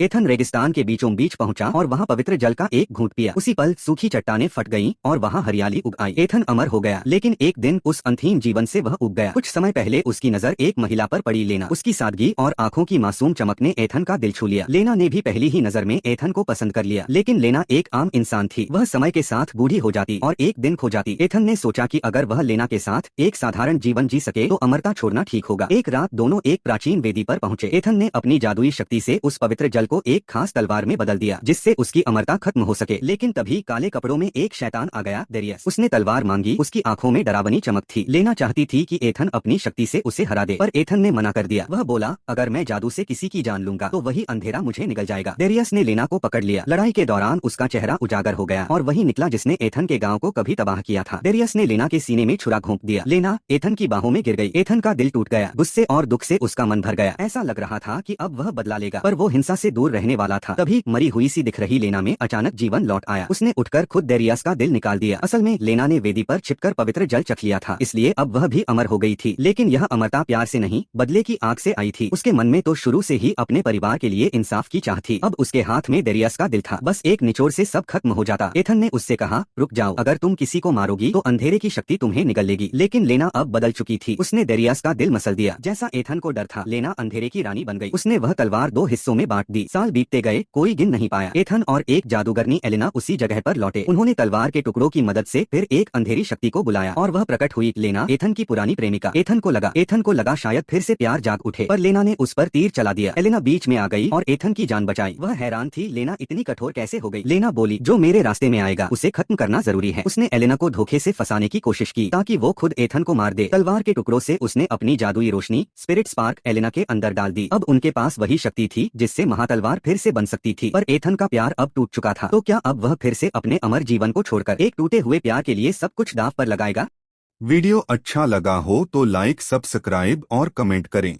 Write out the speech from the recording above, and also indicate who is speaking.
Speaker 1: Ethan रेगिस्तान के बीचों बीच पहुंचा और वहां पवित्र जल का एक घूंट पिया। उसी पल सूखी चट्टानें फट गईं और वहां हरियाली उग आई। एथन अमर हो गया, लेकिन एक दिन उस अंतहीन जीवन से वह उब गया। कुछ समय पहले उसकी नजर एक महिला पर पड़ी। लेना। उसकी सादगी और आंखों की मासूम चमक ने एथन का दिल छू लिया। लेना ने भी पहली ही नजर में एथन को पसंद कर लिया, लेकिन लेना एक आम इंसान थी। वह समय के साथ बूढ़ी हो जाती और एक दिन खो जाती। एथन ने सोचा कि अगर वह लेना के साथ एक साधारण जीवन जी सके तो अमरता छोड़ना ठीक होगा। एक रात दोनों एक प्राचीन वेदी पर पहुंचे। एथन ने अपनी जादुई शक्ति से उस पवित्र जल को एक खास तलवार में बदल दिया, जिससे उसकी अमरता खत्म हो सके। लेकिन तभी काले कपड़ों में एक शैतान आ गया, डेरियस। उसने तलवार मांगी। उसकी आंखों में डरावनी चमक थी। लेना चाहती थी कि एथन अपनी शक्ति से उसे हरा दे, पर एथन ने मना कर दिया। वह बोला, अगर मैं जादू से किसी की जान लूंगा तो वही अंधेरा मुझे निगल जाएगा। डेरियस ने लेना को पकड़ लिया। लड़ाई के दौरान उसका चेहरा उजागर हो गया और वही निकला जिसने एथन के गांव को कभी तबाह किया था। डेरियस ने लेना के सीने में छुरा घोंप दिया। लेना एथन की बाहों में गिर गई। एथन का दिल टूट गया। गुस्से और दुख से उसका मन भर गया। ऐसा लग रहा था कि अब वह बदला लेगा, पर वो हिंसा से दूर रहने वाला था। तभी मरी हुई सी दिख रही लेना में अचानक जीवन लौट आया। उसने उठकर खुद डेरियस का दिल निकाल दिया। असल में लेना ने वेदी पर छिपकर पवित्र जल चख लिया था, इसलिए अब वह भी अमर हो गई थी। लेकिन यह अमरता प्यार से नहीं, बदले की आग से आई थी। उसके मन में तो शुरू से ही अपने परिवार के लिए इंसाफ की चाह थी। अब उसके हाथ में डेरियस का दिल था। बस एक निचोड़ से सब खत्म हो जाता। एथन ने उससे कहा, रुक जाओ, अगर तुम किसी को मारोगी तो अंधेरे की शक्ति तुम्हें निगल लेगी। लेकिन लेना अब बदल चुकी थी। उसने डेरियस का दिल मसल दिया। जैसा एथन को डर था, लेना अंधेरे की रानी बन गई। उसने वह तलवार दो हिस्सों में बांट दी। साल बीतते गए, कोई गिन नहीं पाया। एथन और एक जादूगरनी एलेना उसी जगह पर लौटे। उन्होंने तलवार के टुकड़ों की मदद से फिर एक अंधेरी शक्ति को बुलाया और वह प्रकट हुई। लेना, एथन की पुरानी प्रेमिका। एथन को लगा शायद फिर से प्यार जाग उठे, पर लेना ने उस पर तीर चला दिया। एलेना बीच में आ गई और एथन की जान बचाई। वह हैरान थी, लेना इतनी कठोर कैसे हो गई। लेना बोली, जो मेरे रास्ते में आएगा उसे खत्म करना जरूरी है। उसने एलेना को धोखे से फंसाने की कोशिश की ताकि वो खुद एथन को मार दे। तलवार के टुकड़ों से उसने अपनी जादुई रोशनी, स्पिरिट स्पार्क, एलेना के अंदर डाल दी। अब उनके पास वही शक्ति थी जिससे महातलवार फिर से बन सकती थी। पर एथन का प्यार अब टूट चुका था। तो क्या अब वह फिर से अपने अमर जीवन को छोड़कर एक टूटे हुए प्यार के लिए सब कुछ दांव पर लगाएगा?
Speaker 2: वीडियो अच्छा लगा हो तो लाइक, सब्सक्राइब और कमेंट करें।